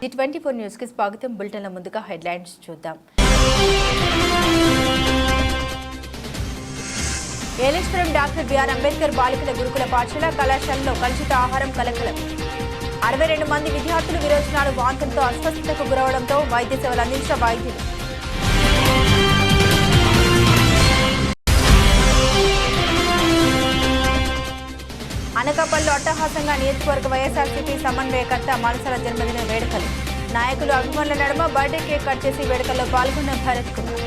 G24 news కి స్వాగతం. బులెటిన్ల ముందుగా హెడ్లైన్స్ చూద్దాం. ఏలేశ్వరం డాక్టర్ బిఆర్ అంబేద్కర్ బాలికల గురుకుల పాఠశాల కళాశాలలో కలుషిత ఆహారం కలకలం. 62 మంది విద్యార్థులు విరోచనాలు వాంతులతో అస్వస్థతకు గురవడంతో వైద్య సేవలు అందించిన వైద్యులు. అనకాపల్లిలో అట్టహాసంగా నియోజకవర్గ వైఎస్ఆర్సీపీ సమన్వయకర్త మనసల జన్మదిన వేడుకలు. నాయకులు అభిమానుల నడుమ బర్త్డే కేక్ కట్ చేసి వేడుకల్లో పాల్గొన్న భరత్ కుమార్.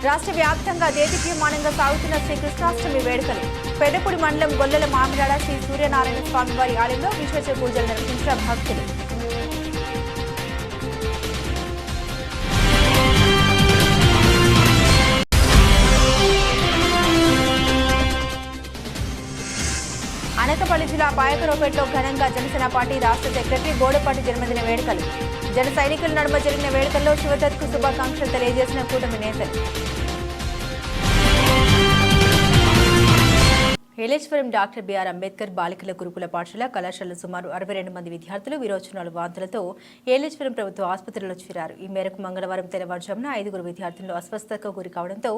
రాష్ట్ర వ్యాప్తంగా దేదీప్యమానంగా సాగుతున్న శ్రీ కృష్ణాష్టమి వేడుకలు. పెదపూడి మండలం గొల్లల మామిడాడ శ్రీ సూర్యనారాయణ స్వామి వారి ఆలయంలో విశేష పూజలు నిర్వహించిన భక్తులు. అనకాపల్లి జిల్లా పాయకరావుపేటలో ఘనంగా జనసేన పార్టీ రాష్ట్ర సెక్రటరీ గోడపాటి జన్మదిన వేడుకలు. జన సైనికుల నడుమ జరిగిన వేడుకల్లో శివదత్కు శుభాకాంక్షలు తెలియజేసిన కూటమి నేతలు. ఏలేశ్వరం డాక్టర్ బిఆర్ అంబేద్కర్ బాలికల గురుకుల పాఠశాల కళాశాలలో సుమారు 62 మంది విద్యార్థులు విరోచనాలు వాంతులతో ఏలేశ్వరం ప్రభుత్వ ఆసుపత్రిలో చేరారు. ఈ మేరకు మంగళవారం తెల్లవారుజామున 5 విద్యార్థులు అస్వస్థతకు గురి కావడంతో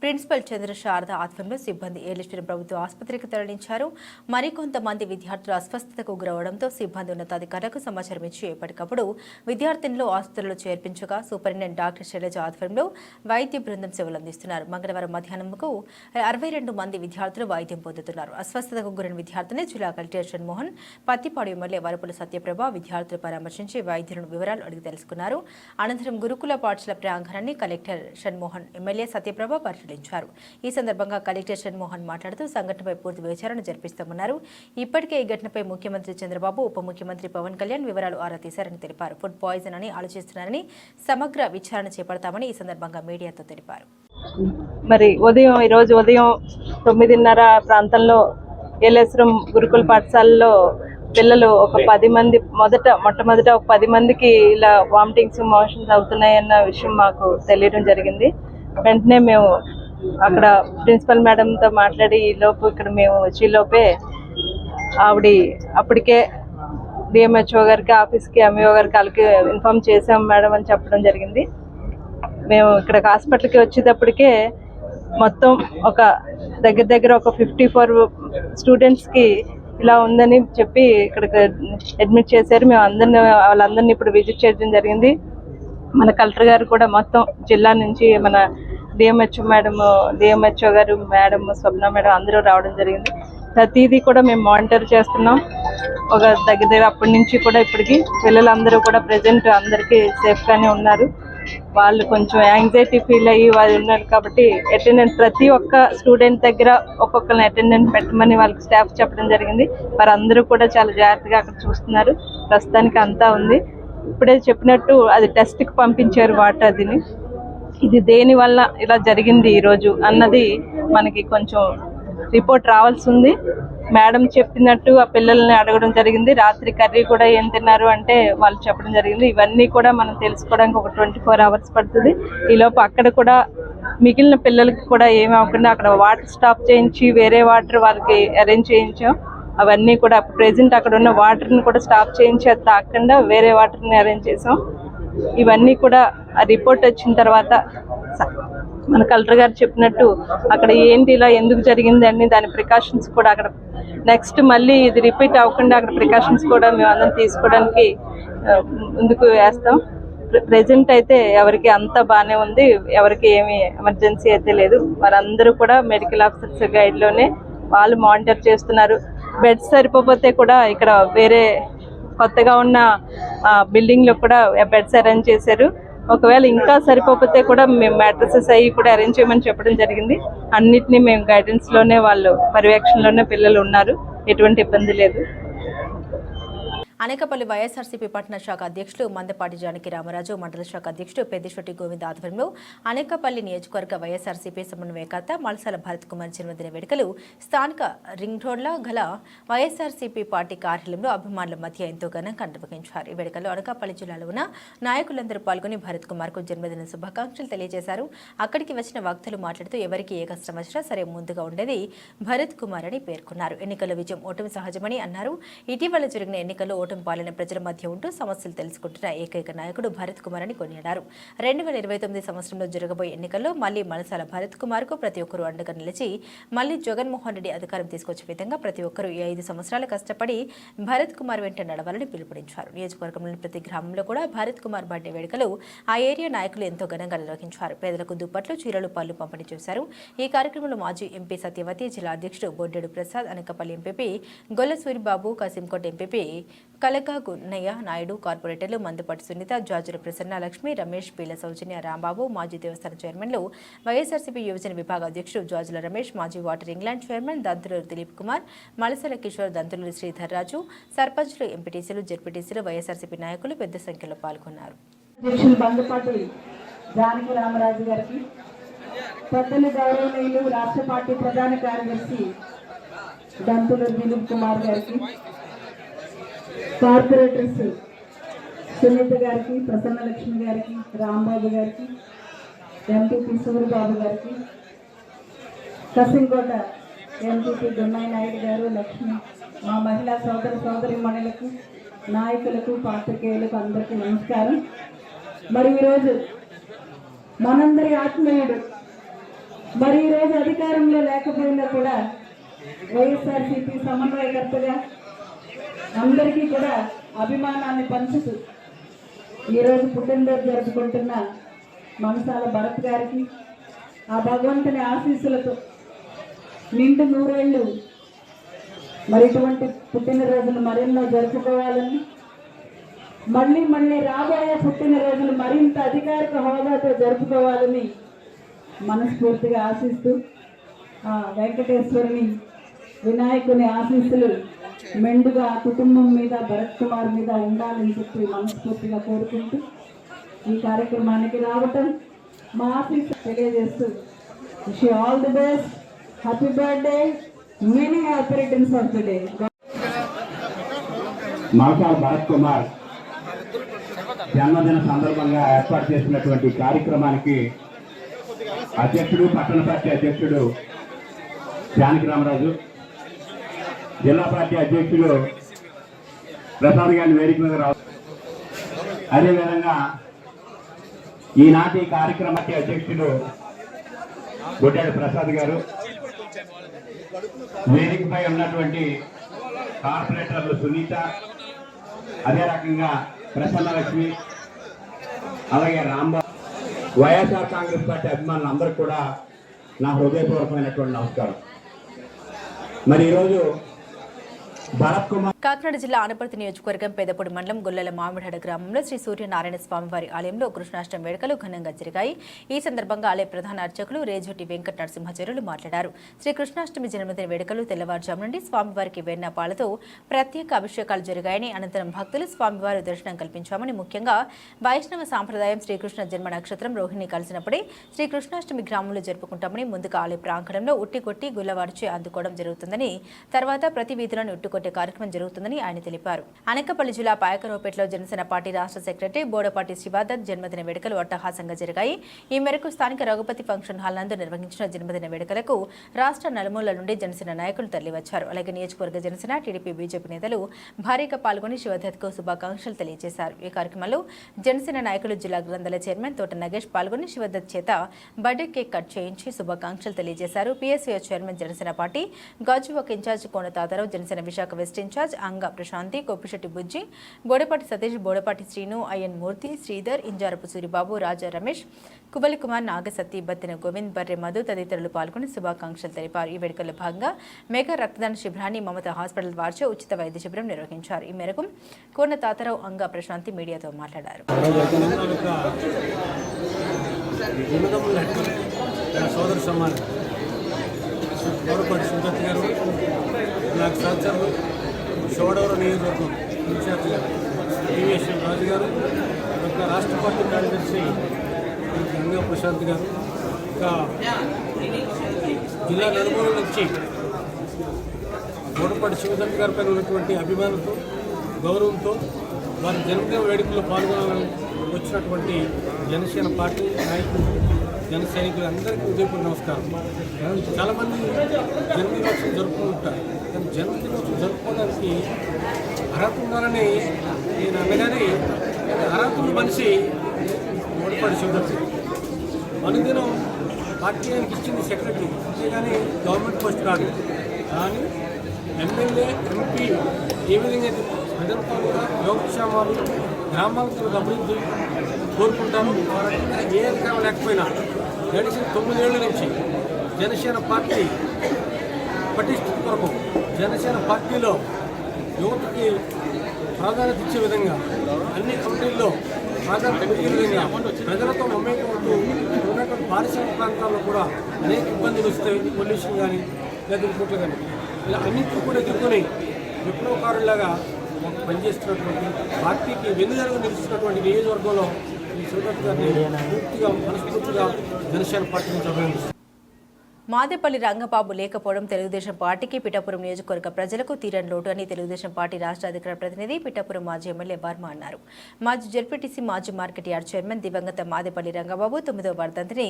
ప్రిన్సిపల్ చంద్రశారద ఆధ్వర్యంలో సిబ్బంది ఏలేశ్వరం ప్రభుత్వ ఆసుపత్రికి తరలించారు. మరికొంతమంది విద్యార్థులు అస్వస్థతకు గురవడంతో సిబ్బంది ఉన్నతాధికారులకు సమాచారం ఇచ్చి ఎప్పటికప్పుడు విద్యార్థులను ఆసుపత్రిలో చేర్పించగా సూపరింటెండెంట్ డాక్టర్ శైలజ ఆధ్వర్యంలో వైద్య బృందం సేవలు అందిస్తున్నారు. మంగళవారం మధ్యాహ్నంకు 62 మంది విద్యార్థులు వైద్యం పొందుతున్నారు. అస్వస్థతకు గురైన విద్యార్థిని జిల్లా కలెక్టర్ షణ్మోహన్, పత్తిపాడు ఎమ్మెల్యే వరపుల సత్యప్రభ విద్యార్థులు పరామర్శించి వైద్యులను వివరాలు అడిగి తెలుసుకున్నారు. అనంతరం గురుకుల పాఠశాల ప్రాంగణాన్ని కలెక్టర్ షణ్మోహన్, ఎమ్మెల్యే సత్యప్రభ పరిశీలించారు. ఈ సందర్భంగా కలెక్టర్ షణ్మోహన్ మాట్లాడుతూ సంఘటనపై పూర్తి విచారణ జరిపిస్తామన్నారు. ఇప్పటికే ఈ ఘటనపై ముఖ్యమంత్రి చంద్రబాబు, ఉప ముఖ్యమంత్రి పవన్ కళ్యాణ్ వివరాలు ఆరా తీశారని తెలిపారు. ఫుడ్ పాయిజన్ అని ఆలోచిస్తున్నారని సమగ్ర విచారణ చేపడతామని ఈ సందర్భంగా మీడియాతో తెలిపారు. మరి ఈరోజు ఉదయం 9:30 ప్రాంతంలో ఏలేశ్వరం గురుకుల పాఠశాలలో పిల్లలు ఒక 10 మంది మొట్టమొదట ఒక 10 మందికి ఇలా వామిటింగ్స్ మోషన్స్ అవుతున్నాయన్న విషయం మాకు తెలియడం జరిగింది. వెంటనే మేము అక్కడ ప్రిన్సిపల్ మేడంతో మాట్లాడి ఈలోపు ఇక్కడ మేము వచ్చేలోపే ఆవిడ అప్పటికే డిఎంహెచ్ఓ గారికి, ఆఫీస్కి, ఎంఈఓ గారికి వాళ్ళకి ఇన్ఫార్మ్ చేసాం మేడం అని చెప్పడం జరిగింది. మేము ఇక్కడ హాస్పిటల్కి వచ్చేటప్పటికే మొత్తం ఒక దగ్గర ఒక 54 స్టూడెంట్స్కి ఇలా ఉందని చెప్పి ఇక్కడికి అడ్మిట్ చేశారు. మేము వాళ్ళందరినీ ఇప్పుడు విజిట్ చేయడం జరిగింది. మన కలెక్టర్ గారు కూడా మొత్తం జిల్లా నుంచి మన డిఎంహెచ్ఓ గారు మేడం, స్వప్న మేడం అందరూ రావడం జరిగింది. ప్రతిదీ కూడా మేము మానిటర్ చేస్తున్నాం. ఒక దగ్గర అప్పటి నుంచి కూడా ఇప్పటికి పిల్లలందరూ కూడా ప్రజెంట్ అందరికీ సేఫ్గానే ఉన్నారు. వాళ్ళు కొంచెం యాంగ్జైటీ ఫీల్ అయ్యి వాళ్ళు ఉన్నారు కాబట్టి అటెండెంట్ ప్రతి ఒక్క స్టూడెంట్ దగ్గర ఒక్కొక్కరిని అటెండెంట్ పెట్టమని వాళ్ళకి స్టాఫ్ చెప్పడం జరిగింది. వారందరూ కూడా చాలా జాగ్రత్తగా అక్కడ చూస్తున్నారు. ప్రస్తుతానికి అంతా ఉంది. ఇప్పుడే చెప్పినట్టు అది టెస్ట్కి పంపించారు వాటర్ని. ఇది దేని వల్ల ఇలా జరిగింది ఈరోజు అన్నది మనకి కొంచెం రిపోర్ట్ రావాల్సి ఉంది. మేడం చెప్పినట్టు ఆ పిల్లల్ని అడగడం జరిగింది. రాత్రి కర్రీ కూడా ఏం తిన్నారు అంటే వాళ్ళు చెప్పడం జరిగింది. ఇవన్నీ కూడా మనం తెలుసుకోవడానికి ఒక 24 hours పడుతుంది. ఈలోపు అక్కడ కూడా మిగిలిన పిల్లలకి కూడా ఏమి అవ్వకుండా అక్కడ వాటర్ స్టాప్ చేయించి వేరే వాటర్ వాళ్ళకి అరేంజ్ చేయించాం. అవన్నీ కూడా ప్రెజెంట్ అక్కడ ఉన్న వాటర్ని కూడా స్టాప్ చేయించి అది తాకుండా వేరే వాటర్ని అరేంజ్ చేసాం. ఇవన్నీ కూడా ఆ రిపోర్ట్ వచ్చిన తర్వాత మన కలెక్టర్ గారు చెప్పినట్టు అక్కడ ఏంటి ఇలా ఎందుకు జరిగింది అని దాని ప్రికాషన్స్ కూడా అక్కడ నెక్స్ట్ మళ్ళీ ఇది రిపీట్ అవ్వకుండా అక్కడ ప్రికాషన్స్ కూడా మేము అందరం తీసుకోవడానికి ముందుకు వేస్తాం. ప్రెజెంట్ అయితే ఎవరికి అంతా బాగానే ఉంది. ఎవరికి ఏమి ఎమర్జెన్సీ అయితే లేదు. వారందరూ కూడా మెడికల్ ఆఫీసర్స్ గైడ్లోనే వాళ్ళు మానిటర్ చేస్తున్నారు. బెడ్స్ సరిపోతే కూడా ఇక్కడ వేరే కొత్తగా ఉన్న బిల్డింగ్లో కూడా బెడ్స్ అరేంజ్ చేశారు. ఒకవేళ ఇంకా సరిపోతే కూడా మేము మ్యాట్రసెస్ అవి కూడా అరేంజ్ చేయమని చెప్పడం జరిగింది. అన్నిటినీ మేము గైడెన్స్లోనే వాళ్ళు పర్యవేక్షణలోనే పిల్లలు ఉన్నారు. ఎటువంటి ఇబ్బంది లేదు. అనకాపల్లి వైఎస్ఆర్సీపీ పట్టణ శాఖ అధ్యక్షులు మందపాటి జానకి రామరాజు, మండల శాఖ అధ్యక్షుడు పెద్దిశెట్టి గోవింద్ ఆధ్వర్యంలో అనకాపల్లి నియోజకవర్గ వైఎస్ఆర్సీపీ సమన్వయకర్త మల్సాల భరత్ కుమార్ జన్మదిన వేడుకలు స్థానిక రింగ్ రోడ్లో గల వైఎస్ఆర్సీపీ పార్టీ కార్యాలయంలో అభిమానుల మధ్య ఎంతో ఘనంగా నిర్వహించారు. ఈ వేడుకల్లో అనకాపల్లి జిల్లాలో ఉన్న నాయకులందరూ పాల్గొని భరత్ కుమార్ కు జన్మదిన శుభాకాంక్షలు తెలియజేశారు. అక్కడికి వచ్చిన వక్తలు మాట్లాడుతూ ఎవరికి ఏ కష్టం వచ్చినా సరే ముందుగా ఉండేది భరత్ కుమార్ అని పేర్కొన్నారు. ఎన్నికల్లో విజయం ఓటమి సహజమని అన్నారు. ఇటీవల జరిగిన ఎన్నికల్లో ఓటమి పాలన ప్రజల మధ్య ఉంటూ సమస్యలు తెలుసుకుంటున్న ఏకైక నాయకుడు భరత్ కుమార్ అని కొనియాడారు. 2029 సంవత్సరంలో జరగబోయే ఎన్నికల్లో మళ్లీ మలసాల భరత్ కుమార్ కు ప్రతి ఒక్కరూ అండగా నిలిచి మళ్లీ జగన్మోహన్ రెడ్డి అధికారం తీసుకొచ్చే విధంగా ప్రతి ఒక్కరూ ఈ 5 సంవత్సరాలు కష్టపడి భరత్ కుమార్ వెంట నడవాలని పిలుపునిచ్చారు. నియోజకవర్గంలోని ప్రతి గ్రామంలో కూడా భరత్ కుమార్ బర్త్డే వేడుకలు ఆ ఏరియా నాయకులు ఎంతో ఘనంగా నిర్వహించారు. పేదలకు దుప్పట్లు, చీరలు, పళ్లు పంపిణీ చేశారు. ఈ కార్యక్రమంలో మాజీ ఎంపీ సత్యవతి, జిల్లా అధ్యక్షుడు బొడ్డెడు ప్రసాద్, అనకాపల్లి ఎంపీపీ గొల్ల సూరిబాబు, కాసింకోట ఎంపీపీ కలకా గున్నయ్య నాయుడు, కార్పొరేటర్లు మందుపాటి సునీత, జాజుల ప్రసన్న, లక్ష్మి, రమేష్, పీల సౌజన్య, రాంబాబు, మాజీ దేవస్థాన చైర్మన్లు, వైఎస్ఆర్సీపీ యువజన విభాగ అధ్యక్షుడు జాజుల రమేష్, మాజీ water England chairman Danthuluru Dileep Kumar, Malasala Kishore, Danthuluru Sridhar Raju, సర్పంచ్లు, ఎంపీటీసీలు, జెడ్పీటీసీలు, వైఎస్ఆర్సీపీ నాయకులు పెద్ద సంఖ్యలో పాల్గొన్నారు. అధ్యక్షులు బందపాటి జానకి రామరాజు గారికి, పెద్దలు గౌరవనీయులు రాష్ట్ర పార్టీ ప్రధాన కార్యదర్శి దంతులూరు దిలీప్ కుమార్ గారికి, కార్పొరేటర్స్ సునీత గారికి, ప్రసన్న లక్ష్మి గారికి, రాంబాబు గారికి, ఎంపీపీ సూరిబాబు గారికి, కసింకోట ఎంపీపీ గున్నయ్య నాయుడు గారు, లక్ష్మి, మా మహిళా సోదరిమణులకు, నాయకులకు, పాత్రికేయులకు అందరికీ నమస్కారం. మరి ఈరోజు మనందరి ఆత్మీయుడు, మరి ఈరోజు అధికారంలో లేకపోయినా కూడా వైఎస్ఆర్సీపీ సమన్వయకర్తగా అందరికీ కూడా అభిమానాన్ని పంచుతూ ఈరోజు పుట్టినరోజు జరుపుకుంటున్న మల్సాల భరత్ గారికి ఆ భగవంతుని ఆశీస్సులతో నిండు నూరేళ్లు మరి ఇటువంటి పుట్టినరోజులు మరెన్నో జరుపుకోవాలని, మళ్ళీ రాబోయే పుట్టినరోజులు మరింత అధికారిక హోదాతో జరుపుకోవాలని మనస్ఫూర్తిగా ఆశిస్తూ వెంకటేశ్వరుని, వినాయకుని ఆశీస్సులు మెండుగా కుటుంబం మీద, భరత్ కుమార్ మీద ఉండాలని చెప్పి మనస్ఫూర్తిగా కోరుకుంటూ ఈ కార్యక్రమానికి రావటం మా ఆశీస్సు తెలియజేస్తూ wish you all the best, happy birthday, many happy returns of the day. Malsala Bharat Kumar జన్మదిన సందర్భంగా ఏర్పాటు చేసినటువంటి కార్యక్రమానికి అధ్యక్షుడు, పట్టణ పార్టీ అధ్యక్షుడు జానకి రామరాజు, జిల్లా పార్టీ అధ్యక్షుడు ప్రసాద్ గారిని వేదిక మీద రావు, అదేవిధంగా ఈనాటి కార్యక్రమ అధ్యక్షుడు బొడ్డెడు ప్రసాద్ గారు, వేదికపై ఉన్నటువంటి కార్పొరేటర్లు సునీత, అదే రకంగా ప్రసన్న లక్ష్మి, అలాగే రాంబాబు, వైఎస్ఆర్ కాంగ్రెస్ పార్టీ అభిమానులు అందరూ కూడా నా హృదయపూర్వకమైనటువంటి నమస్కారం. మరి ఈరోజు భరత్ కుమార్ కాకినాడ జిల్లా ఆనపర్తి నియోజకవర్గం పెదపూడి మండలం గొల్లల మామిడాడ గ్రామంలో శ్రీ సూర్యనారాయణ స్వామివారి ఆలయంలో కృష్ణాష్టమి వేడుకలు ఘనంగా జరిగాయి. ఈ సందర్భంగా ఆలయ ప్రధాన అర్చకులు రేజోటి వెంకట నరసింహాచార్యులు మాట్లాడారు. శ్రీ కృష్ణాష్టమి జన్మదిన వేడుకలు తెల్లవారుజాము నుండి స్వామివారికి వెన్న పాలతో ప్రత్యేక అభిషేకాలు జరిగాయని, అనంతరం భక్తులు స్వామివారి దర్శనం కల్పించామని, ముఖ్యంగా వైష్ణవ సాంప్రదాయం శ్రీకృష్ణ జన్మ నక్షత్రం రోహిణి కలిసినప్పుడే శ్రీకృష్ణాష్టమి గ్రామంలో జరుపుకుంటామని, ముందుగా ఆలయ ప్రాంగణంలో ఉట్టికొట్టి గుల్లవారిచే అందుకోవడం జరుగుతుందని, తర్వాత ప్రతి వీధిలోని ఉట్టుకొట్టే కార్యక్రమం జరుగుతుందని ఆయన తెలిపారు. అనకాపల్లి జిల్లా పాయకరావుపేటలో జనసేన పార్టీ రాష్ట్ర సెక్రటరీ బోడపాటి శివాదత్ జన్మదిన వేడుకలు అట్టహాసంగా జరిగాయి. ఈ మేరకు స్థానిక రఘుపతి ఫంక్షన్ హాల్ నందు నిర్వహించిన జన్మదిన వేడుకలకు రాష్ట్ర నలుమూలల నుండి జనసేన నాయకులు తరలివచ్చారు. అలాగే నియోజకవర్గ జనసేన, టీడీపీ, బీజేపీ నేతలు భారీగా పాల్గొని శివదత్ కు శుభాకాంక్షలు తెలియజేశారు. ఈ కార్యక్రమంలో జనసేన నాయకులు జిల్లా గ్రంథాల చైర్మన్ తోట నగేష్ పాల్గొని శివదత్ చేత బర్త్డే కేక్ కట్ చేయించి శుభాకాంక్షలు తెలియజేశారు. PSC chairman Janasena party Gajuwaka incharge Kona Tatarao, Janasena Visakha west incharge Anga Prasanthi, Koppisetti బుజ్జి, బోడపాటి సతీష్, బోడపాటి శ్రీను, అయ్యన్ మూర్తి, శ్రీధర్, ఇంజారపు సూరిబాబు, రాజా రమేష్, కుబలి కుమార్, నాగసత్తి, బత్తిన గోవింద్, బర్రె మధు తదితరులు పాల్గొని శుభాకాంక్షలు తెలిపారు. ఈ వేడుకల్లో భాగంగా మెగా రక్తదాన శిబిరాన్ని మమత హాస్పిటల్ వారిచే ఉచిత వైద్య శిబిరం నిర్వహించారు. ఈ మేరకు కోన తాతారావు, అంగ ప్రశాంతి మీడియాతో మాట్లాడారు. గౌరవపాటి సుజాత గారు, నాకు సహచరులు, శివడవరం నియోజకవర్గం ఇన్ఛార్జిగా ఏవియేషన్ రాజు గారు, ఇంకా రాష్ట్ర పార్టీ కార్యదర్శి గంగా ప్రశాంత్ గారు, ఇంకా జిల్లా నలుమూల నుంచి గోడపాటి శివశంకర్ గారి పైన ఉన్నటువంటి అభిమానంతో, గౌరవంతో వారి జన్మదిన వేడుకల్లో పాల్గొనాలని వచ్చినటువంటి జనసేన పార్టీ నాయకులు, జన సైనికులు అందరికీ ఉదయపూర్వ నమస్కారం. చాలామంది జన్మదినోత్సవం జరుపుకుంటారు, కానీ జన్మదినోత్సవం జరుపుకోవడానికి అర్హత ఉండాలని నేను అనగానే అర్హతలు మనిషి గోడపాటి శివశంకర్. అనుదినం పార్టీ ఆయనకి ఇచ్చింది సెక్రటరీ, అంతేగాని గవర్నమెంట్ పోస్ట్ కాదు. కానీ ఎమ్మెల్యే, ఎంపీ ఏ విధంగా ప్రజలతో యోగక్షేమాలు, గ్రామాలతో అభివృద్ధి కోరుకుంటాను. ఏ అధికారం లేకపోయినా గడిచిన 9 ఏళ్ల నుంచి జనసేన పార్టీ పటిష్టత కొరకు, జనసేన పార్టీలో యువతకి ప్రాధాన్యత ఇచ్చే విధంగా, అన్ని కమిటీల్లో ప్రాధాన్యత ఇచ్చే విధంగా, ప్రజలతో మమేకమవుతూ ఉన్నటువంటి పారిశ్రామిక ప్రాంతాల్లో కూడా అనేక ఇబ్బందులు వస్తాయి. పొల్యూషన్ కానీ లేదా ఇంకోట్లు కానీ, ఇలా అన్నింటినీ కూడా ఎదుర్కొని విప్లవకారులాగా పనిచేస్తున్నటువంటి పార్టీకి వెన్నుదరుగా నిలుస్తున్నటువంటి నియోజకవర్గంలో ఈ శివదత్ గారిని పూర్తిగా మనస్ఫూర్తిగా జనసేన పార్టీ నుంచి అభినందిస్తున్నాను. మాదేపల్లి రంగబాబు లేకపోవడం తెలుగుదేశం పార్టీకి పిఠాపురం నియోజకవర్గ ప్రజలకు తీరని లోటు అని తెలుగుదేశం పార్టీ రాష్ట్ర అధికార ప్రతినిధి పిఠాపురం మాజీ ఎమ్మెల్యే వర్మ అన్నారు. మాజీ జెడ్పీటీసీ, మాజీ మార్కెట్ యార్డ్ చైర్మన్ దివంగత మాదేపల్లి రంగబాబు 9వ వర్ధంతిని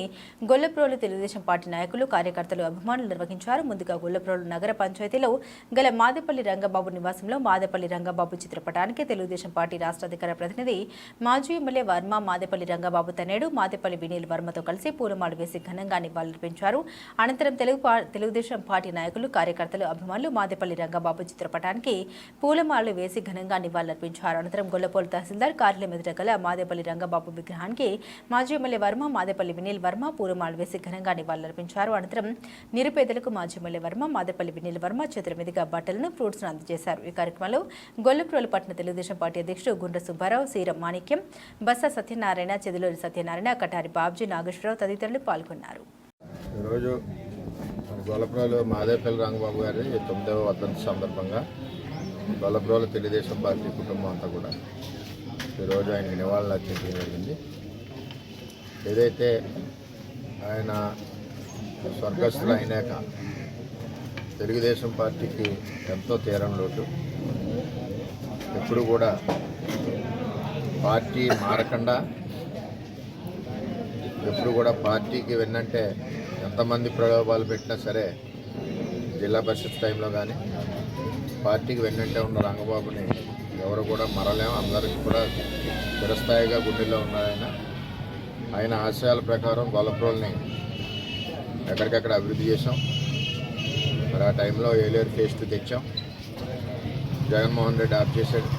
గొల్లప్రోలు తెలుగుదేశం పార్టీ నాయకులు, కార్యకర్తలు, అభిమానులు నిర్వహించారు. ముందుగా గొల్లప్రోలు నగర పంచాయతీలో గల మాదేపల్లి రంగబాబు నివాసంలో మాదేపల్లి రంగబాబు చిత్రపటానికి తెలుగుదేశం పార్టీ రాష్ట్ర అధికార ప్రతినిధి మాజీ ఎమ్మెల్యే వర్మ, మాదేపల్లి రంగబాబు తనేడు మాదేపల్లి వినీల్ వర్మతో కలిసి పూలమాలు వేసి ఘనంగా నివాళులర్పించారు. అనంతరం తెలుగుదేశం పార్టీ నాయకులు, కార్యకర్తలు, అభిమానులు మాదేపల్లి రంగబాబు చిత్రపటానికి పూలమాలలు వేసి ఘనంగా నివాళులర్పించారు. అనంతరం గొల్లపోలు తహసీల్దార్ కార్యాలయం ఎదుట గల మాదేపల్లి రంగబాబు విగ్రహానికి మాజీ ఎమ్మెల్యే వర్మ, మాదేపల్లి వినీల్ వర్మ పూలమాలలు వేసి ఘనంగా నివాళులర్పించారు. అనంతరం నిరుపేదలకు మాజీ ఎమ్మెల్యే వర్మ, మాదేపల్లి వినీల్ వర్మ చేతుల మీదుగా బట్టలను, ఫ్రూట్స్ను అందజేశారు. ఈ కార్యక్రమంలో గొల్లప్రోలు పట్టణ తెలుగుదేశం పార్టీ అధ్యక్షుడు గుండ్ర సుబ్బారావు, సీరం మాణిక్యం, బస్స సత్యనారాయణ, చెదులూరి సత్యనారాయణ, కటారి బాబ్జీ, నాగేశ్వరరావు తదితరులు పాల్గొన్నారు. ఈరోజు గొల్లప్రోలు మాదేపల్లి రంగబాబు గారి 9వ వర్ధంతి సందర్భంగా గొల్లప్రోలు తెలుగుదేశం పార్టీ కుటుంబం అంతా కూడా ఈరోజు ఆయనకి నివాళులు అర్పించడం జరిగింది. ఏదైతే ఆయన స్వర్గస్థులు అయినాక తెలుగుదేశం పార్టీకి ఎంతో తీరని లోటు, ఎప్పుడు కూడా పార్టీ మారకుండా, ఎప్పుడు కూడా పార్టీకి వెన్నంటే ఎంతమంది ప్రలోభాలు పెట్టినా సరే జిల్లా పరిషత్ టైంలో కానీ పార్టీకి వెన్నంటే ఉన్న రంగబాబుని ఎవరు కూడా మరలేము. అందరికీ కూడా చిరస్థాయిగా గుండెల్లో ఉన్నారు. ఆయన ఆశయాల ప్రకారం గొల్లప్రోల్ని ఎక్కడికక్కడ అభివృద్ధి చేశాం. మరి ఆ టైంలో ఏలేరు ఫేజ్ 2 తెచ్చాం. జగన్మోహన్ రెడ్డి ఆఫ్ చేశాడు.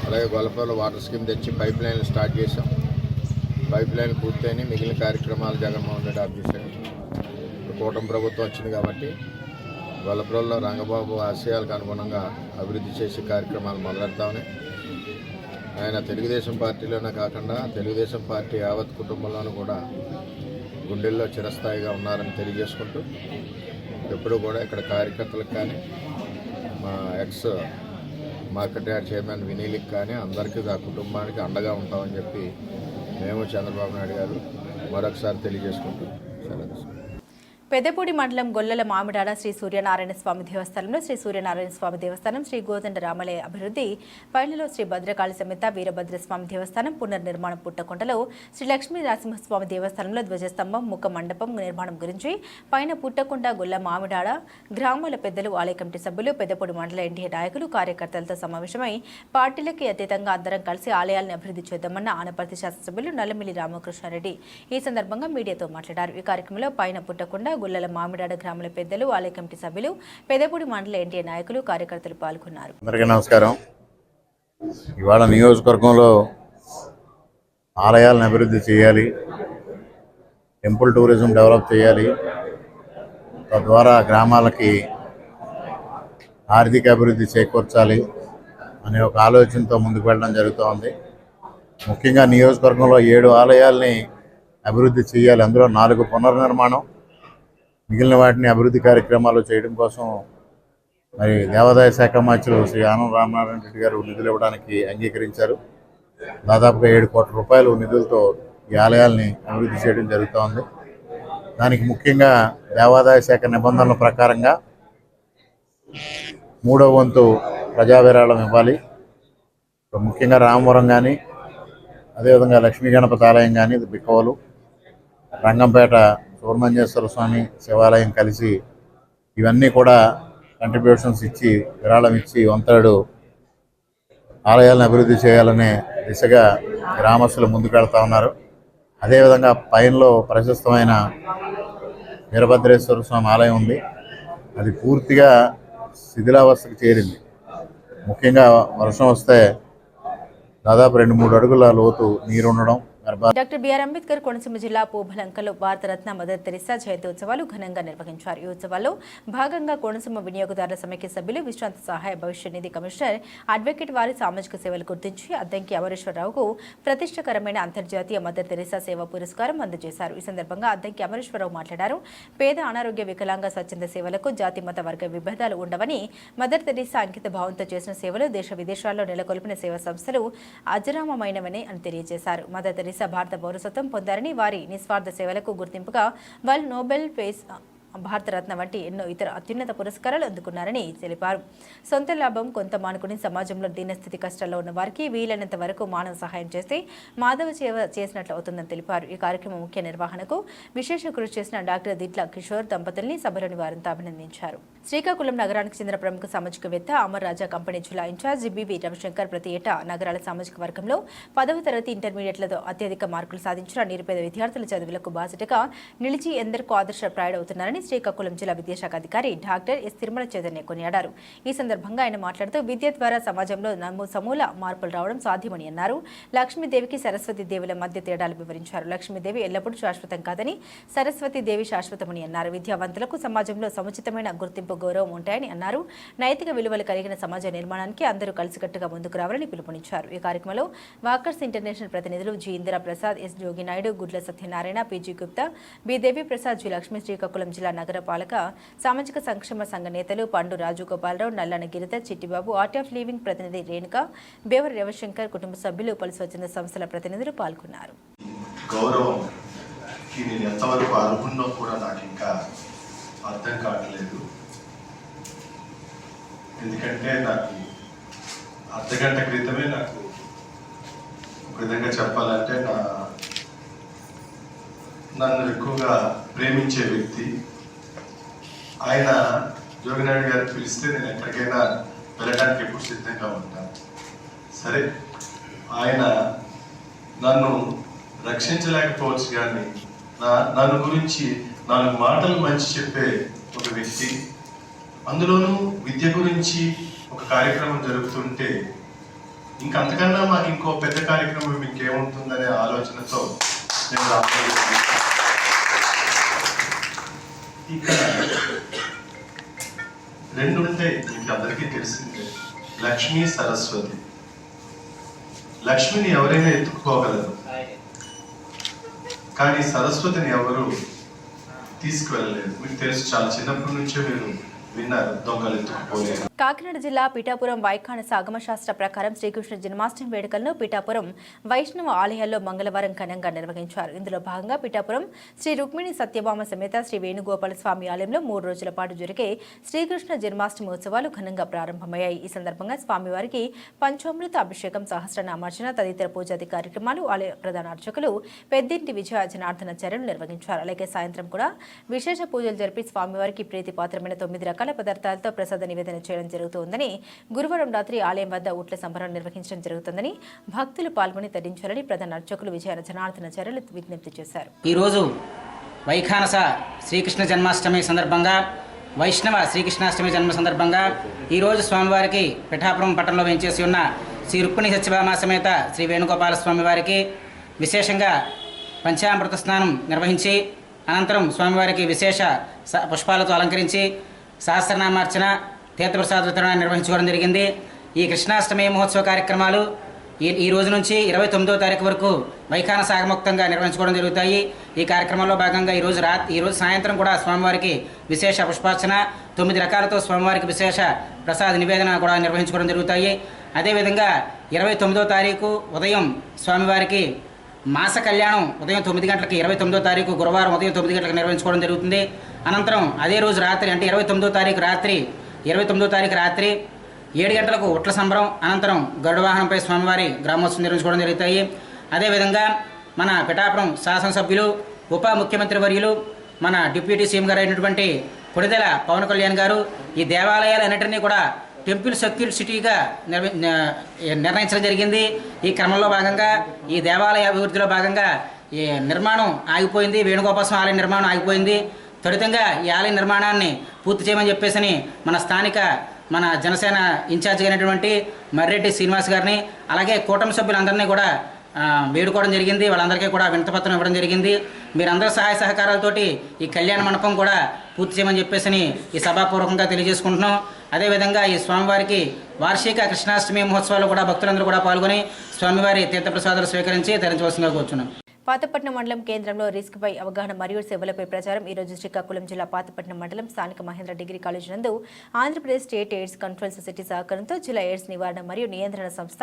అలాగే గొల్లప్రోలు వాటర్ స్కీమ్ తెచ్చి పైప్ లైన్లు స్టార్ట్ చేశాం. పైప్ లైన్ పూర్తయిన మిగిలిన కార్యక్రమాలు జగన్మోహన్ రెడ్డి ఆఫ్ చేశాడు. కూటమి ప్రభుత్వం వచ్చింది కాబట్టి గొల్లప్రోల్లో రంగబాబు ఆశయాలకు అనుగుణంగా అభివృద్ధి చేసే కార్యక్రమాలు మొదలెడతామని, ఆయన తెలుగుదేశం పార్టీలోనే కాకుండా తెలుగుదేశం పార్టీ యావత్ కుటుంబంలోనూ కూడా గుండెల్లో చిరస్థాయిగా ఉన్నారని తెలియజేసుకుంటూ, ఎప్పుడూ కూడా ఇక్కడ కార్యకర్తలకు కానీ మా ఎక్స్ మార్కెట్ యార్డ్ చైర్మన్ వినీల్కి కానీ అందరికీ ఆ కుటుంబానికి అండగా ఉంటామని చెప్పి మేము చంద్రబాబు నాయుడు గారు మరొకసారి తెలియజేసుకుంటూ సెలవు. పెద్దపూడి మండలం గొల్లల మామిడాడ శ్రీ సూర్యనారాయణ స్వామి దేవస్థానంలో శ్రీ సూర్యనారాయణ స్వామి దేవస్థానం, శ్రీ గోదండ రామాలయ అభివృద్ధి, పైనలో శ్రీ భద్రకాళి సమేత వీరభద్రస్వామి దేవస్థానం పునర్నిర్మాణం, పుట్టకొండలో శ్రీ లక్ష్మీ నరసింహస్వామి దేవస్థానంలో ధ్వజస్తంభం, ముఖ మండపం నిర్మాణం గురించి పైన పుట్టకొండ, గొల్ల మామిడాడ గ్రామాల పెద్దలు, ఆలయ కమిటీ సభ్యులు, పెద్దపూడి మండల ఎన్డీఏ నాయకులు, కార్యకర్తలతో సమావేశమై పార్టీలకి అతీతంగా అందరం కలిసి ఆలయాలను అభివృద్ధి చేద్దామన్న ఆనపర్తి శాసనసభ్యులు నల్లమిల్లి రామకృష్ణారెడ్డి ఈ సందర్భంగా మీడియాతో మాట్లాడారు. ఈ కార్యక్రమంలో పైన పుట్టకొండ, గుల్లల మామిడాడ గ్రామాల పెద్దలు, ఆలయ కమిటీ సభ్యులు, పెద్దపూడి మండల ఎన్డీఏ నాయకులు, కార్యకర్తలు పాల్గొన్నారు. అందరికీ నమస్కారం. ఇవాళ నియోజకవర్గంలో ఆలయాలను అభివృద్ధి చేయాలి, టెంపుల్ టూరిజం డెవలప్ చేయాలి, తద్వారా గ్రామాలకి ఆర్థిక అభివృద్ధి చేకూర్చాలి అనే ఒక ఆలోచనతో ముందుకు వెళ్ళడం జరుగుతోంది. ముఖ్యంగా నియోజకవర్గంలో 7 ఆలయాల్ని అభివృద్ధి చేయాలి. అందులో 4 పునర్నిర్మాణం, మిగిలిన వాటిని అభివృద్ధి కార్యక్రమాలు చేయడం కోసం మరి దేవాదాయ శాఖ మంత్రులు శ్రీ ఆనం రామనారాయణ రెడ్డి గారు నిధులు ఇవ్వడానికి అంగీకరించారు. దాదాపుగా 7 కోట్ల రూపాయలు నిధులతో ఈ ఆలయాల్ని అభివృద్ధి చేయడం జరుగుతూ ఉంది. దానికి ముఖ్యంగా దేవాదాయ శాఖ నిబంధనల ప్రకారంగా 3వ వంతు ప్రజా విరాళం ఇవ్వాలి. ముఖ్యంగా రామవరం కానీ, అదేవిధంగా లక్ష్మీ గణపతి ఆలయం కానీ, బిక్కవలు, రంగంపేట సుబ్రహ్మణ్యేశ్వర స్వామి శివాలయం కలిసి ఇవన్నీ కూడా కంట్రిబ్యూషన్స్ ఇచ్చి, విరాళం ఇచ్చి వంతడు ఆలయాలను అభివృద్ధి చేయాలనే దిశగా గ్రామస్తులు ముందుకు వెళ్తూ ఉన్నారు. అదేవిధంగా పైనలో ప్రశస్తమైన వీరభద్రేశ్వర స్వామి ఆలయం ఉంది. అది పూర్తిగా శిథిలావస్థకు చేరింది. ముఖ్యంగా వర్షం వస్తే దాదాపు 2-3 అడుగుల లోతు నీరుండడం. డాక్టర్ బిఆర్ అంబేద్కర్ కోనసీమ జిల్లా పూభలంకలో భారతరత్న మదర్ తెరిసా జయంతి ఉత్సవాలు ఘనంగా నిర్వహించారు. ఈ ఉత్సవాల్లో భాగంగా కోనసీమ వినియోగదారుల సమైక్య సభ్యులు విశ్రాంత సహాయ భవిష్య నిధి కమిషనర్ అడ్వకేట్ వారి సామాజిక సేవలు గుర్తించి అద్దంకి అమరేశ్వరరావుకు ప్రతిష్టకరమైన అంతర్జాతీయ మదర్ తెరిసా సేవా పురస్కారం అందజేశారు. ఈ సందర్భంగా అద్దంకి అమరేశ్వరరావు మాట్లాడారు. పేద, అనారోగ్య, వికలాంగ స్వచ్ఛంద సేవలకు జాతి మత వర్గ విభేదాలు ఉండవని, మదర్ తెరిసా అంకిత భావంతో చేసిన సేవలు దేశ విదేశాల్లో నెలకొల్పిన సేవా సంస్థలు అజరామమైనవని అని తెలియజేశారు. మదర్ తెరిసా భారత పౌరసత్వం పొందారని, వారి నిస్వార్థ సేవలకు గుర్తింపుగా వాళ్ళు నోబెల్ ప్రైజ్, భారతరత్న వంటి ఎన్నో ఇతర అత్యున్నత పురస్కారాలు అందుకున్నారని తెలిపారు. సొంత లాభం కొంత మానుకుని సమాజంలో దీనస్థితి కష్టాల్లో ఉన్న వారికి వీలైనంత వరకు మానవ సహాయం చేస్తే మాధవ సేవ చేసినట్లు అవుతుందని తెలిపారు. ఈ కార్యక్రమం ముఖ్య నిర్వహణకు విశేష కృషి చేసిన డాక్టర్ దిట్ల కిషోర్ దంపతుల్ని సభలోని వారంతా అభినందించారు. శ్రీకాకుళం నగరానికి చెందిన ప్రముఖ సామాజికవేత్త అమర్ రాజా కంపెనీ జిల్లా ఇన్ఛార్జ్ బివి రవిశంకర్ ప్రతి ఏటా నగరాల సామాజిక వర్గంలో 10వ తరగతి ఇంటర్మీడియట్లతో అత్యధిక మార్కులు సాధించిన నిరుపేద విద్యార్థుల చదువులకు బాధ్యతగా నిలిచి ఎందరికో ఆదర్శప్రాయుడవుతున్నారని శ్రీకాకుళం జిల్లా విద్యాశాఖ అధికారి డాక్టర్ ఎస్ తిరుమల చైతన్య కొనియాడారు. ఈ సందర్భంగా ఆయన మాట్లాడుతూ విద్య ద్వారా సమాజంలో సమూల మార్పులు రావడం సాధ్యమని అన్నారు. లక్ష్మీదేవికి సరస్వతి దేవుల మధ్య తేడాలు వివరించారు. లక్ష్మీదేవి ఎల్లప్పుడూ శాశ్వతం కాదని, సరస్వతి దేవి శాశ్వతమని అన్నారు. విద్యావంతులకు సమాజంలో సముచితమైన గుర్తింపు, గౌరవం ఉంటాయని అన్నారు. నైతిక విలువలు కలిగిన సమాజ నిర్మాణానికి అందరూ కలిసికట్టుగా ముందుకు రావాలని పిలుపునిచ్చారు. ఈ కార్యక్రమంలో వాకర్స్ ఇంటర్నేషనల్ ప్రతినిధులు G Indira Prasad, S Joginaidu, Gudla Satyanarayana, PG Gupta, B Devi Prasad, G Lakshmi, Srikakulam జిల్లా నగరపాలక సామాజిక సంక్షేమ సంఘ నేతలు Pandu Rajugopalarao, Nallana Giridhar, Chittibabu, art of living ప్రతినిధి రేణుక, బేవర్ రవిశంకర్, కుటుంబ సభ్యులు, పలు స్వచ్ఛంద సంస్థల ప్రతినిధులు పాల్గొన్నారు. గౌరవంకి నేను ఎంతవరకు అర్హున్నో కూడా నాకు ఇంకా అర్థం కావట్లేదు. ఎందుకంటే నాకు అర్ధగంట క్రితమే నాకు ఒక విధంగా చెప్పాలంటే నన్ను ఎక్కువగా ప్రేమించే వ్యక్తి ఆయన జోగినాయుడు గారు పిలిస్తే నేను ఎక్కడికైనా వెళ్ళడానికి ఎప్పుడు సిద్ధంగా ఉంటాను. సరే, ఆయన నన్ను రక్షించలేకపోవచ్చు కానీ నన్ను గురించి 4 మాటలు మంచి చెప్పే ఒక వ్యక్తి, అందులోనూ విద్య గురించి ఒక కార్యక్రమం జరుగుతుంటే ఇంకంతకన్నా మాకు ఇంకో పెద్ద కార్యక్రమం ఇంకేముంటుందనే ఆలోచనతో నేను రాబోతున్నాను. ఇక్కడ 2 ఉంటాయి, మీకు అందరికీ తెలిసిందే, లక్ష్మి, సరస్వతి. లక్ష్మిని ఎవరైనా ఎత్తుకుపోగలరు, కానీ సరస్వతిని ఎవరు తీసుకువెళ్ళలేదు. మీకు తెలుసు, చాలా చిన్నప్పటి నుంచే మీరు విన్నారు, దొంగలు ఎత్తుకుపోలేదు. కాకినాడ జిల్లా పిఠాపురం వైఖానస ఆగమశాస్త్ర ప్రకారం శ్రీకృష్ణ జన్మాష్టమి వేడుకలను పిఠాపురం వైష్ణవ ఆలయాల్లో మంగళవారం ఘనంగా నిర్వహించారు. ఇందులో భాగంగా పిఠాపురం శ్రీ రుక్మిణి సత్యభామ సమేత శ్రీ వేణుగోపాల స్వామి ఆలయంలో 3 రోజుల పాటు జరిగే శ్రీకృష్ణ జన్మాష్టమి ఉత్సవాలు ఘనంగా ప్రారంభమయ్యాయి. ఈ సందర్భంగా స్వామివారికి పంచామృత అభిషేకం, సహస్రనామార్చన తదితర పూజాది కార్యక్రమాలు ఆలయ ప్రధాన అర్చకులు పెద్దింటి విజయ జనార్దన చర్యలు నిర్వహించారు. అలాగే సాయంత్రం కూడా విశేష పూజలు జరిపి స్వామివారికి ప్రీతిపాత్రమైన 9 రకాల పదార్థాలతో ప్రసాద నివేదన చేయడం జరుగుతుందని, గురువారం రాత్రి ఆలయం వద్ద ఊట్ల సంబరాలు నిర్వహించడం జరుగుతుందని, భక్తులు పాల్గొని తరించాలని ప్రధాన అర్చకులు విజయ జనార్దన చర్యలు విజ్ఞప్తి చేశారు. ఈరోజు వైఖానస శ్రీకృష్ణ జన్మాష్టమి సందర్భంగా, వైష్ణవ శ్రీకృష్ణాష్టమి జన్మ సందర్భంగా ఈరోజు స్వామివారికి పిఠాపురం పట్టణంలో వేంచేసి ఉన్న శ్రీ రుక్మిణి సత్యభామ సమేత శ్రీ వేణుగోపాల స్వామి వారికి విశేషంగా పంచామృత స్నానం నిర్వహించి అనంతరం స్వామివారికి విశేష పుష్పాలతో అలంకరించి సహస్రనామార్చన, తీర్థప్రసాద వితరణ నిర్వహించుకోవడం జరిగింది. ఈ కృష్ణాష్టమి మహోత్సవ కార్యక్రమాలు ఈ రోజు నుంచి 29వ తారీఖు వరకు వైఖాన సాగముక్తంగా నిర్వహించుకోవడం జరుగుతాయి. ఈ కార్యక్రమంలో భాగంగా ఈరోజు సాయంత్రం కూడా స్వామివారికి విశేష పుష్పార్చన, 9 రకాలతో స్వామివారికి విశేష ప్రసాద నివేదన కూడా నిర్వహించుకోవడం జరుగుతాయి. అదేవిధంగా 29వ తారీఖు ఉదయం స్వామివారికి మాస కళ్యాణం ఉదయం 9 గంటలకి 29వ తారీఖు గురువారం ఉదయం 9 గంటలకు నిర్వహించుకోవడం జరుగుతుంది. అనంతరం అదే రోజు రాత్రి అంటే 29వ తారీఖు రాత్రి 7 గంటలకు ఉట్ల సంబరం, అనంతరం గరుడ వాహనంపై స్వామివారి గ్రామోత్సవం నిర్వహించుకోవడం జరుగుతాయి. అదేవిధంగా మన పిఠాపురం శాసనసభ్యులు ఉప ముఖ్యమంత్రి వర్యులు మన డిప్యూటీ సీఎం గారు అయినటువంటి కొణిదెల పవన్ కళ్యాణ్ గారు ఈ దేవాలయాలన్నింటినీ కూడా టెంపుల్ సర్క్యూట్ సిటీగా నిర్ణయించడం జరిగింది. ఈ క్రమంలో భాగంగా ఈ దేవాలయ అభివృద్ధిలో భాగంగా ఈ నిర్మాణం ఆగిపోయింది. వేణుగోపాల స్వామి ఆలయ నిర్మాణం ఆగిపోయింది. త్వరితంగా ఈ ఆలయ నిర్మాణాన్ని పూర్తి చేయమని చెప్పేసి మన జనసేన ఇన్ఛార్జ్ అయినటువంటి మర్రెడ్డి శ్రీనివాస్ గారిని అలాగే కూటమి సభ్యులందరినీ కూడా వేడుకోవడం జరిగింది. వాళ్ళందరికీ కూడా వినతిపత్రం ఇవ్వడం జరిగింది. మీరందరూ సహాయ సహకారాలతోటి ఈ కళ్యాణ మండపం కూడా పూర్తి చేయమని చెప్పేసి ఈ సభాపూర్వకంగా తెలియజేసుకుంటున్నాం. అదేవిధంగా ఈ స్వామివారికి వార్షిక కృష్ణాష్టమి మహోత్సవాలు కూడా భక్తులందరూ కూడా పాల్గొని స్వామివారి తీర్థప్రసాదాలు స్వీకరించి తరించవలసిందిగా కోరుచున్నాం. పాతపట్నం మండలం కేంద్రంలో రిస్క్ పై అవగాహన మరియు సేవలపై ప్రచారం. ఈ రోజు శ్రీకాకుళం జిల్లా పాతపట్నం మండలం స్థానిక మహేంద్ర డిగ్రీ కాలేజ్ నందు Andhra Pradesh state AIDS control society సహకారంతో జిల్లా ఎయిడ్స్ నివారణ మరియు నియంత్రణ సంస్థ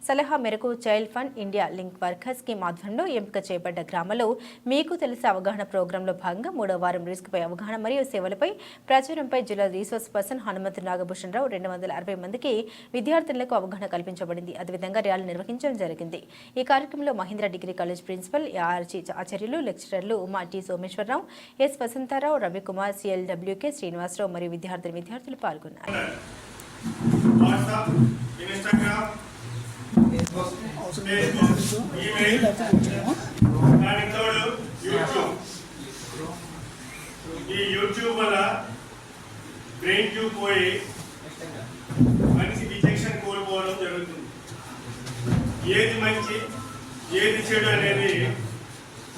సలహా మేరకు child fund India link worker scheme ఆధ్వర్యంలో ఎంపిక చేయబడ్డ గ్రామంలో మీకు తెలిసే అవగాహన ప్రోగ్రాంలో భాగంగా 3వ వారం రిస్క్ పై అవగాహన మరియు సేవలపై ప్రచారంపై జిల్లా రీసోర్స్ పర్సన్ హనుమంతు నాగభూషణ్ రావు 260 మందికి విద్యార్థులకు అవగాహన కల్పించబడింది. అదేవిధంగా ర్యాలీ నిర్వహించడం జరిగింది. ఈ కార్యక్రమంలో Mahendra degree college principal RG Acharyulu, లెక్చరర్లు Uma T Someswararao, S Vasantharao, Ravikumar, CLWK Srinivasarao మరియు విద్యార్థులు పాల్గొన్నారు. ఏది మంచి ఏది చెడు అనేది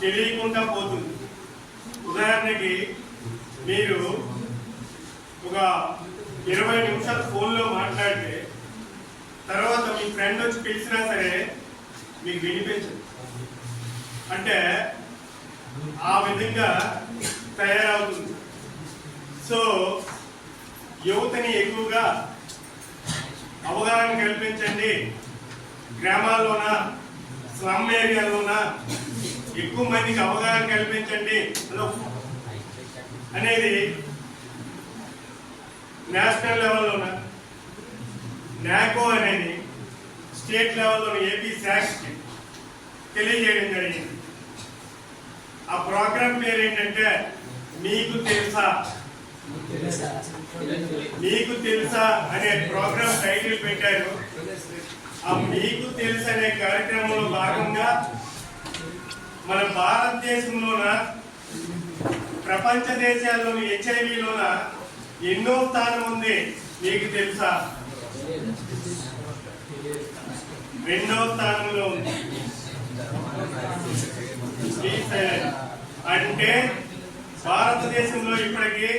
తెలియకుండా పోతుంది. ఉదాహరణకి మీరు ఒక 20 నిమిషాలు ఫోన్లో మాట్లాడితే తర్వాత మీ ఫ్రెండ్ వచ్చి పిలిచినా సరే మీకు వినిపించదు. అంటే ఆ విధంగా తయారవుతుంది. సో యువతని ఎక్కువగా అవగాహన కల్పించండి. గ్రామాల్లోన స్లమ్ ఏరియాలోన ఎక్కువ మందికి అవగాహన కల్పించండి అనేది నేషనల్ లెవెల్లోన నాకో అనేది స్టేట్ లెవెల్లోన ఏపీ శాక్స్కి తెలియజేయడం జరిగింది. ఆ ప్రోగ్రామ్ పేరు ఏంటంటే మీకు తెలుసా అనే ప్రోగ్రామ్ టైటిల్ పెట్టారు. ఆ మీకు తెలుసు అనే కార్యక్రమంలో భాగంగా మన భారతదేశంలోన ప్రపంచ దేశాల్లోని హెచ్ఐవిలోన ఎన్నో స్థానం ఉంది. మీకు తెలుసా? 2వ స్థానంలో ఉంది. అంటే భారతదేశంలో ఇప్పటికి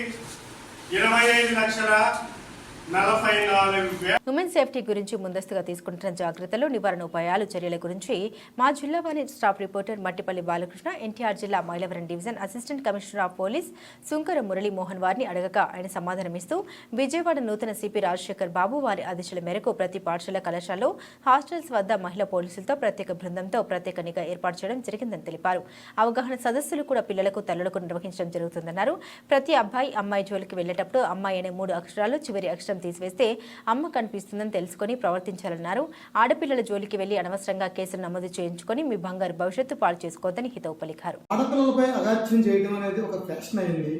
25,44,000 ఉమెన్ సేఫ్టీ గురించి ముందస్తుగా తీసుకుంటున్న జాగ్రత్తలు, నివారణ ఉపాయాలు, చర్యల గురించి మా జిల్లావాణి స్టాఫ్ రిపోర్టర్ మట్టిపల్లి బాలకృష్ణ ఎన్టీఆర్ జిల్లా Mylavaram division assistant commissioner of police Sunkara Murali Mohan వారిని అడగగా ఆయన సమాధానమిస్తూ విజయవాడ నూతన సిపి రాజశేఖర్ బాబు వారి ఆదేశాల మేరకు ప్రతి పాఠశాల కళాశాలలో హాస్టల్స్ వద్ద మహిళా పోలీసులతో ప్రత్యేక బృందంతో ప్రత్యేక నిఘా ఏర్పాటు చేయడం జరిగిందని తెలిపారు. అవగాహన సదస్సులు కూడా పిల్లలకు, తల్లులకు నిర్వహించడం జరుగుతుందన్నారు. ప్రతి అబ్బాయి, అమ్మాయి జోలికి వెళ్లేటప్పుడు అమ్మాయి అనే 3 అక్షరాలు చివరి అక్షరం తీసివేస్తే అమ్మ కనిపిస్తుందని తెలుసుకొని ప్రవర్తించాలన్నారు. ఆడపిల్లల జోలికి వెళ్లి అనవసరంగా కేసులు నమోదు చేయించుకొని మీ బంగారు భవిష్యత్తు పాలు చేసుకోవద్దని హితవు పలికారు. ఆడపిల్లలపై అగాత్యం చేయడం అనేది ఒక ఫ్యాషన్ అయింది.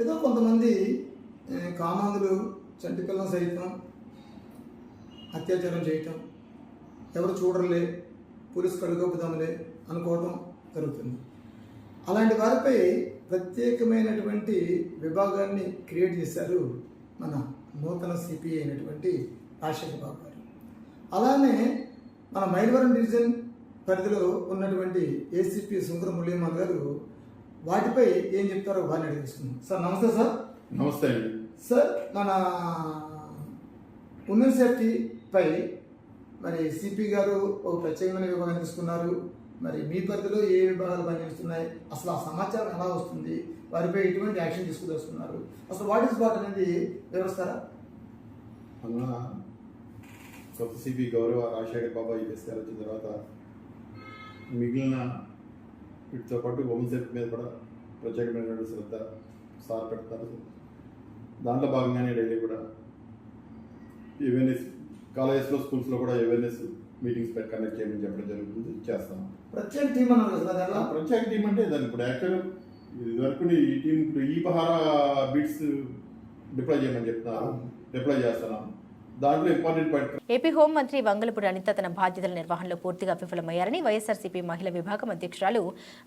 ఏదో కొంతమంది కామాంధులు చంటి పిల్లలు సైతం అత్యాచారం చేయటం, ఎవరు చూడరులే, పోలీసు కడుగొప్పుదాములే అనుకోవడం జరుగుతుంది. అలాంటి వారిపై ప్రత్యేకమైనటువంటి విభాగాన్ని క్రియేట్ చేశారు మన నూతన సిపి అయినటువంటి రాజశేఖర్ బాబు గారు. అలానే మన మైలవరం డివిజన్ పరిధిలో ఉన్నటువంటి ఏసీపీ సుంకర మురళీమోహన్ గారు వాటిపై ఏం చెప్తారో వారిని అడిగిస్తున్నాం. సార్ నమస్తే. సార్ నమస్తే అండి. సార్, మన ఉమెన్ సేఫ్టీపై మరి సిపి గారు ఒక ప్రత్యేకమైన విభాగం తీసుకున్నారు. మరి మీ పరిధిలో ఏ విభాగాలు పనిచేస్తున్నాయి, అసలు ఆ సమాచారం ఎలా వస్తుంది, వారిపై ఎటువంటి యాక్షన్ తీసుకువస్తున్నారు, అసలు వాట్ ఈస్ వాట్ అనేది వివరిస్తారా? అన్న కొత్త సిపి గౌరవ రాజశేఖర్ బాబా ఈఎస్ గారు వచ్చిన తర్వాత మిగిలిన వీటితో పాటు హోంసేఫ్టీ మీద కూడా ప్రత్యేకమైనటువంటి శ్రద్ధ సార్ పెడతారు. దాంట్లో భాగంగానే డైలీ కూడా అవేర్నెస్ కాలేజెస్లో స్కూల్స్లో కూడా అవేర్నెస్ మీటింగ్స్ కండక్ట్ చేయమని చెప్పడం జరుగుతుంది, చేస్తాం. ప్రత్యేక టీం అన్నారు కదా, ప్రత్యేక టీం అంటే దాన్ని ఇప్పుడు యాక్చువల్ ఇదివరకు ఈ టీం ఇప్పుడు ఈ పహారా బీట్స్ డిప్లాయ్ చేయమని చెప్తున్నారు, డిప్లాయ్ చేస్తున్నాం. దాంట్లో ఇంపార్టెంట్ పాయింట్ ఏపీ హోంమంత్రి వంగలపూడి అనిత తన బాధ్యతల నిర్వహణలో పూర్తిగా విఫలమయ్యారని వైఎస్ఆర్సీపీ మహిళా విభాగం అధ్యక్షురాలు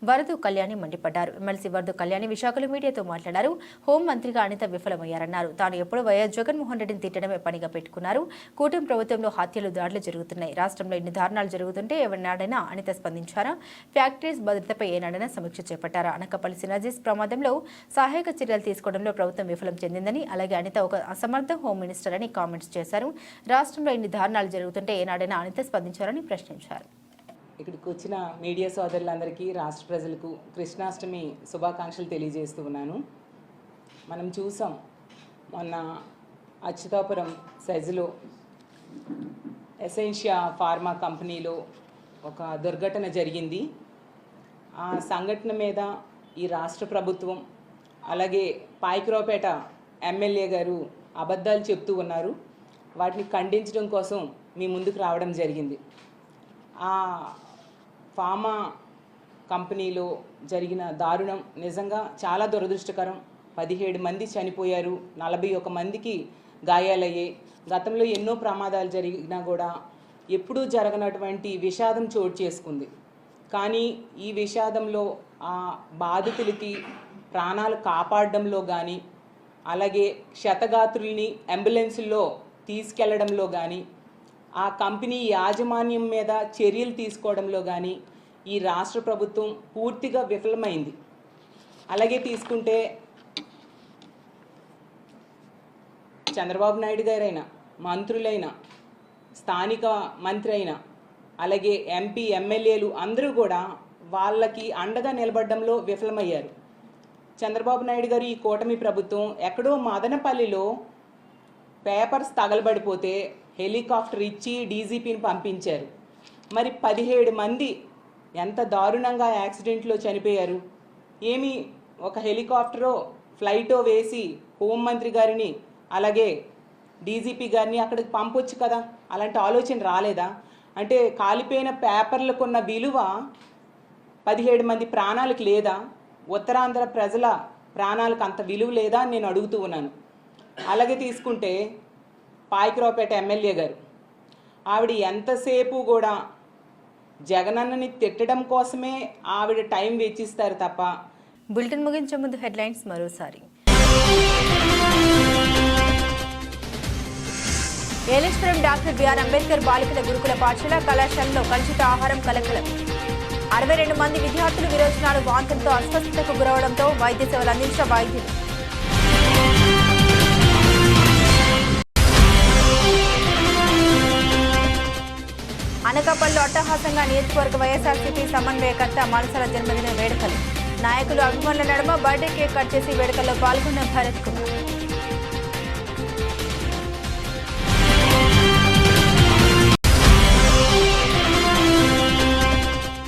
వరదు కళ్యాణి మండిపడ్డారు. ఎమ్మెల్సీ వరదు కళ్యాణి విశాఖలో మీడియాతో మాట్లాడారు. హోంమంత్రిగా అనిత విఫలమయ్యారన్నారు. తాను ఎప్పుడూ వైఎస్ జగన్మోహన్ రెడ్డిని తిట్టడమే పనిగా పెట్టుకున్నారు. కూటమి ప్రభుత్వంలో హత్యలు, దాడులు జరుగుతున్నాయి. రాష్ట్రంలో ఇన్ని దారుణాలు జరుగుతుంటే ఎవరినాడైనా అనిత స్పందించారా? ఫ్యాక్టరీస్ భద్రతపై ఏనాడైనా సమీక్ష చేపట్టారా? అనకాపల్లి సినర్జీస్ ప్రమాదంలో సహాయక చర్యలు తీసుకోవడంలో ప్రభుత్వం విఫలం చెందిందని, అలాగే అనిత ఒక అసమర్థ హోం మినిస్టర్ అని కామెంట్స్ చేశారు. రాష్ట్రంలో ఇన్ని దారుణాలు జరుగుతుంటే ఏనాడైనా అనిత స్పందించారని ప్రశ్నించారు. ఇక్కడికి వచ్చిన మీడియా సోదరులందరికీ, రాష్ట్ర ప్రజలకు కృష్ణాష్టమి శుభాకాంక్షలు తెలియజేస్తూ ఉన్నాను. మనం చూసాం మొన్న అచ్యుతాపురం సెజ్లో ఎసెన్షియా ఫార్మా కంపెనీలో ఒక దుర్ఘటన జరిగింది. ఆ సంఘటన మీద ఈ రాష్ట్ర ప్రభుత్వం అలాగే పాయకరావుపేట ఎమ్మెల్యే గారు అబద్ధాలు చెప్తూ ఉన్నారు. వాటిని ఖండించడం కోసం మీ ముందుకు రావడం జరిగింది. ఆ ఫార్మా కంపెనీలో జరిగిన దారుణం నిజంగా చాలా దురదృష్టకరం. 17 మంది చనిపోయారు, 41 మందికి గాయాలయ్యాయి. గతంలో ఎన్నో ప్రమాదాలు జరిగినా కూడా ఎప్పుడూ జరగనటువంటి విషాదం చోటు చేసుకుంది. కానీ ఈ విషాదంలో ఆ బాధితులకి ప్రాణాలు కాపాడడంలో కానీ, అలాగే క్షతగాత్రుల్ని అంబులెన్సుల్లో తీసుకెళ్లడంలో కానీ, ఆ కంపెనీ యాజమాన్యం మీద చర్యలు తీసుకోవడంలో కానీ ఈ రాష్ట్ర ప్రభుత్వం పూర్తిగా విఫలమైంది. అలాగే తీసుకుంటే చంద్రబాబు నాయుడు గారైనా, మంత్రులైనా, స్థానిక మంత్రి అయినా, అలాగే ఎంపీ ఎమ్మెల్యేలు అందరూ కూడా వాళ్ళకి అండగా నిలబడడంలో విఫలమయ్యారు. చంద్రబాబు నాయుడు గారు ఈ కూటమి ప్రభుత్వం ఎక్కడో మదనపల్లిలో పేపర్స్ తగలబడిపోతే హెలికాప్టర్ ఇచ్చి డీజీపీని పంపించారు. మరి 17 మంది ఎంత దారుణంగా యాక్సిడెంట్లో చనిపోయారు. ఏమి ఒక హెలికాప్టరో ఫ్లైటో వేసి హోంమంత్రి గారిని అలాగే డీజీపీ గారిని అక్కడికి పంపొచ్చు కదా, అలాంటి ఆలోచన రాలేదా? అంటే కాలిపోయిన పేపర్లకున్న విలువ 17 మంది ప్రాణాలకు లేదా? ఉత్తరాంధ్ర ప్రజల ప్రాణాలకు అంత విలువ లేదా అని నేను అడుగుతూ ఉన్నాను. అలాగే తీసుకుంటే పాయకరావుపేట ఎమ్మెల్యే గారు, ఆవిడ ఎంతసేపు కూడా జగనన్నని తిట్టడం కోసమే ఆవిడ టైం వెచ్చిస్తారు తప్ప. బులెటిన్ ముగించే ముందు హెడ్లైన్స్ మరోసారి. ఏలేశ్వరం డాక్టర్ బిఆర్ అంబేద్కర్ బాలికల గురుకుల పాఠశాల కళాశాలలో కలుషిత ఆహారం కలకలం. 62 మంది విద్యార్థులు విరోచనాలు, వాంతులతో అస్వస్థతకు గురవడంతో వైద్య సేవలు అందించిన వైద్యులు. అనకాపల్లిలో అట్టహాసంగా నియోజకవర్గ వైఎస్ఆర్సీపీ సమన్వయకర్త మనసల జన్మదిన వేడుకలు. నాయకులు, అభిమానుల నడుమ బర్త్డే కేక్ కట్ చేసి వేడుకల్లో పాల్గొన్న భరత్ కుమార్.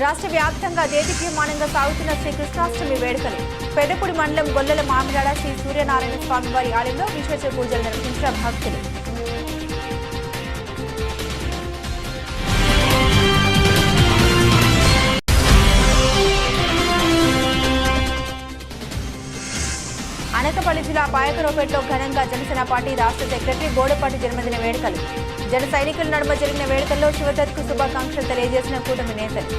రాష్ట్ర వ్యాప్తంగా దేదీప్యమానంగా సాగుతున్న శ్రీ కృష్ణాష్టమి వేడుకలు. పెద్దపూడి మండలం గొల్లల మామిడాడ శ్రీ సూర్యనారాయణ స్వామి వారి ఆలయంలో విశేష పూజలు నిర్వహించిన భక్తులు. అనకాపల్లి జిల్లా పాయకరావుపేటలో ఘనంగా జనసేన పార్టీ రాష్ట్ర సెక్రటరీ బోడపాటి జన్మదిన వేడుకలు. జన సైనికుల నడుమ జరిగిన వేడుకల్లో శివదత్కు శుభాకాంక్షలు తెలియజేసిన కూటమి నేతలు.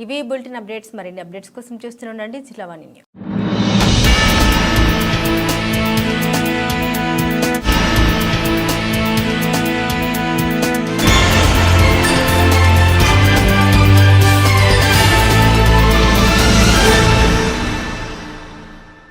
ఇవి బులెటిన్ అప్డేట్స్. మరిన్ని అప్డేట్స్ కోసం చూస్తూనే ఉండండి జిల్లా వాణి న్యూస్.